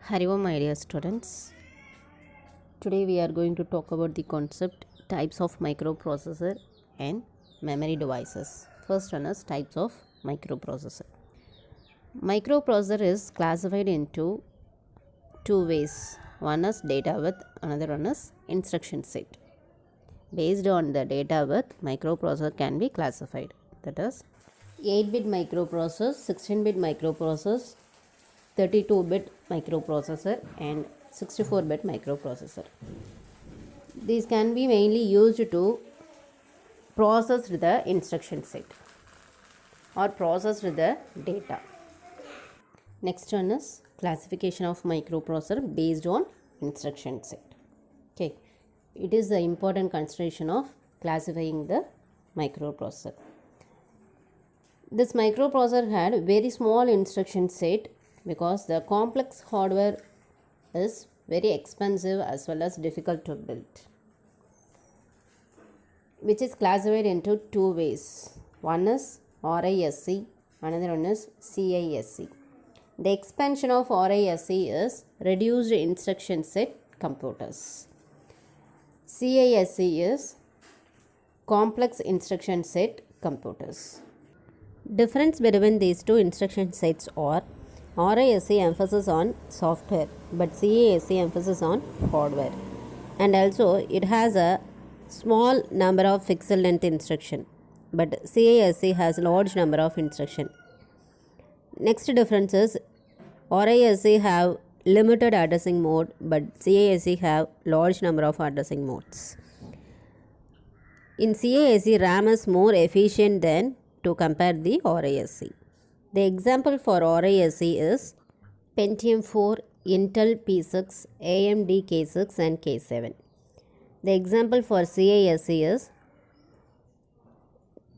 Hari Om, my dear students. Today we are going to talk about the concept types of microprocessor and memory devices. First one is types of microprocessor. Microprocessor is classified into two ways. One is data width, another one is instruction set. Based on the data width, microprocessor can be classified. That is 8-bit microprocessor, 16-bit microprocessor, 32-bit microprocessor and 64-bit microprocessor. These can be mainly used to process the instruction set or process the data. Next one is classification of microprocessor based on instruction set. Okay, it is the important consideration of classifying the microprocessor. This microprocessor had very small instruction set because the complex hardware is very expensive as well as difficult to build, which is classified into two ways. One is RISC, another one is CISC. The expansion of RISC is reduced instruction set computers. CISC is complex instruction set computers. Difference between these two instruction sets are RISC emphasis on software but CISC emphasis on hardware, and also it has a small number of pixel length instruction but CISC has large number of instruction. Next difference is RISC have limited addressing mode but CISC have large number of addressing modes. In CISC, RAM is more efficient than to compare the RISC. The example for RISC is Pentium 4, Intel P6, AMD K6 and K7. The example for CISC is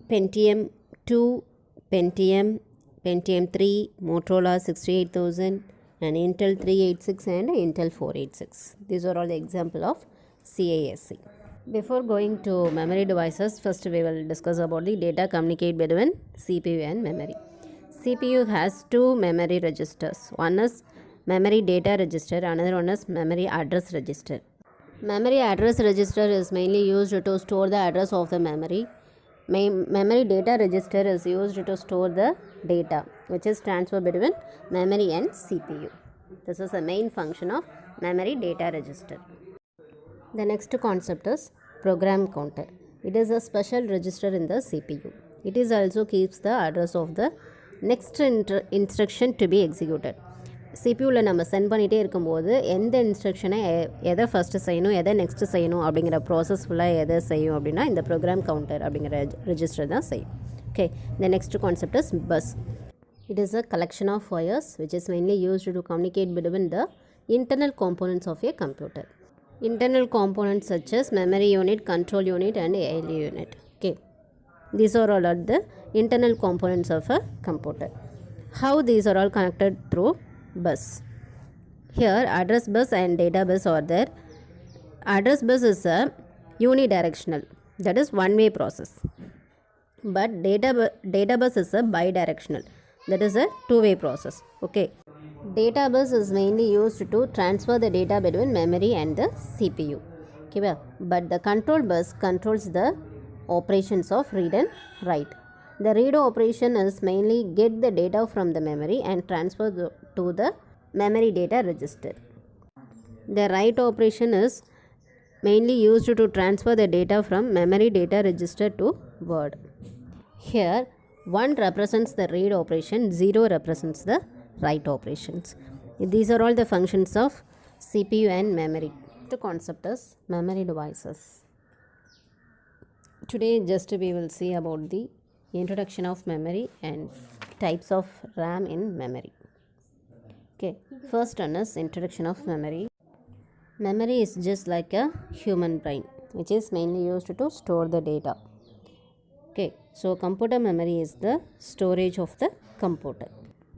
Pentium 2, Pentium 3, Motorola 68000 and Intel 386 and Intel 486. These are all the example of CISC. Before going to memory devices, first we will discuss about the data communicate between CPU and memory. CPU has two memory registers. One is memory data register, another one is memory address register. Memory address register is mainly used to store the address of the memory. Memory data register is used to store the data, which is transferred between memory and CPU. This is the main function of memory data register. The next concept is program counter. It is a special register in the CPU. It is also keeps the address of the next instruction to be executed. CPUல நம்ம send பண்ணிட்டே இருக்கும்போது எந்த இன்ஸ்ட்ரக்ஷனை எதை first செய்யணும் எதை next செய்யணும் அப்படிங்கிற process ஃபுல்லாக எதை செய்யும் அப்படின்னா இந்த ப்ரோக்ராம் கவுண்டர் அப்படிங்கிற ரெஜிஸ்டர் தான் செய்யும். Okay, the next concept is bus. It is a collection of wires which is mainly used to communicate between the internal components of a computer. Internal components such as memory unit, control unit and ALU unit. Okay, these are all the internal components of a computer. How these are all connected through bus? Here address bus and data bus are there. Address bus is a unidirectional, that is one way process, but data bus is a bidirectional, that is a two-way process. Okay, data bus is mainly used to transfer the data between memory and the CPU. Okay, but the control bus controls the operations of read and write. The read operation is mainly get the data from the memory and transfer to the memory data register. The write operation is mainly used to transfer the data from memory data register to Word. Here 1 represents the read operation, 0 represents the write operations. These are all the functions of CPU and memory. The concept is memory devices. Today just we will see about the introduction of memory and types of RAM in memory. Okay, first one is introduction of memory. Memory is just like a human brain which is mainly used to store the data. Okay, so computer memory is the storage of the computer.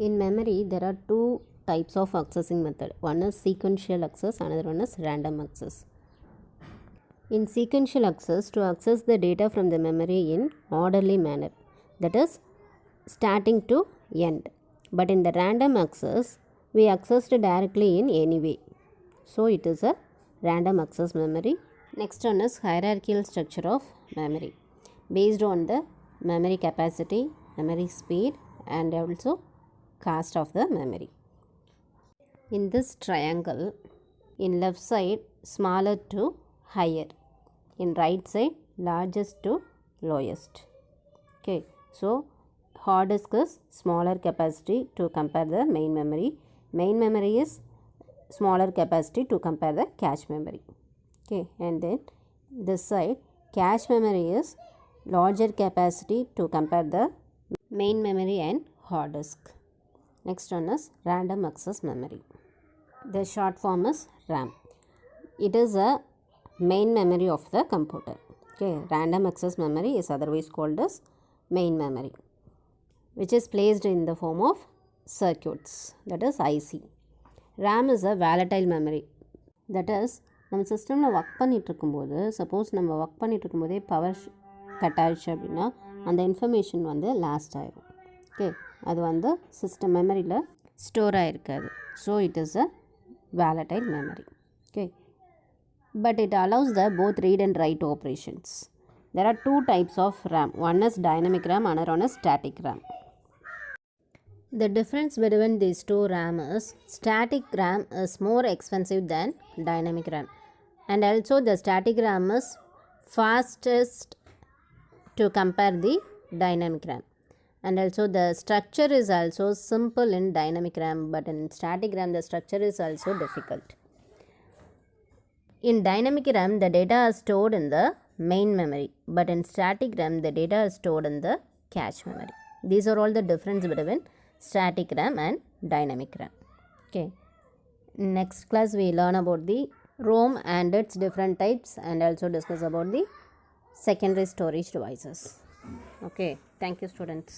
In memory there are two types of accessing method. One is sequential access, another one is random access. In sequential access, to access the data from the memory in orderly manner, that is starting to end. But in the random access, we accessed directly in any way. So it is a random access memory. Next one is hierarchical structure of memory based on the memory capacity, memory speed, and also cost of the memory. In this triangle, in left side smaller to higher, in right side largest to lowest. Okay, so hard disk is smaller capacity to compare the main memory. Main memory is smaller capacity to compare the cache memory. Okay, and then this side cache memory is larger capacity to compare the main memory and hard disk. Next one is random access memory. The short form is RAM. It is a main memory of the computer. Okay, random access memory is otherwise called as main memory, which is placed in the form of circuits, that is IC. RAM is a volatile memory, that is நம்ம சிஸ்டமில் work பண்ணிகிட்ருக்கும்போது suppose நம்ம work பண்ணிகிட்ருக்கும்போதே power cut ஆகிடுச்சு அப்படின்னா அந்த information வந்து last ஆயிரும். Okay, அது வந்து சிஸ்டம் மெமரியில் ஸ்டோர் ஆகிருக்காது. So it is a volatile memory. Okay, but it allows the both read and write operations. There are two types of RAM. One is dynamic RAM, another one is static RAM. The difference between these two RAM is static RAM is more expensive than dynamic RAM, and also the static RAM is fastest to compare the dynamic RAM, and also the structure is also simple in dynamic RAM, but in static RAM the structure is also difficult. In dynamic RAM the data is stored in the main memory, but in static RAM the data is stored in the cache memory. These are all the difference between static RAM and dynamic RAM. Okay, next class we learn about the ROM and its different types, and also discuss about the secondary storage devices. Okay, thank you students.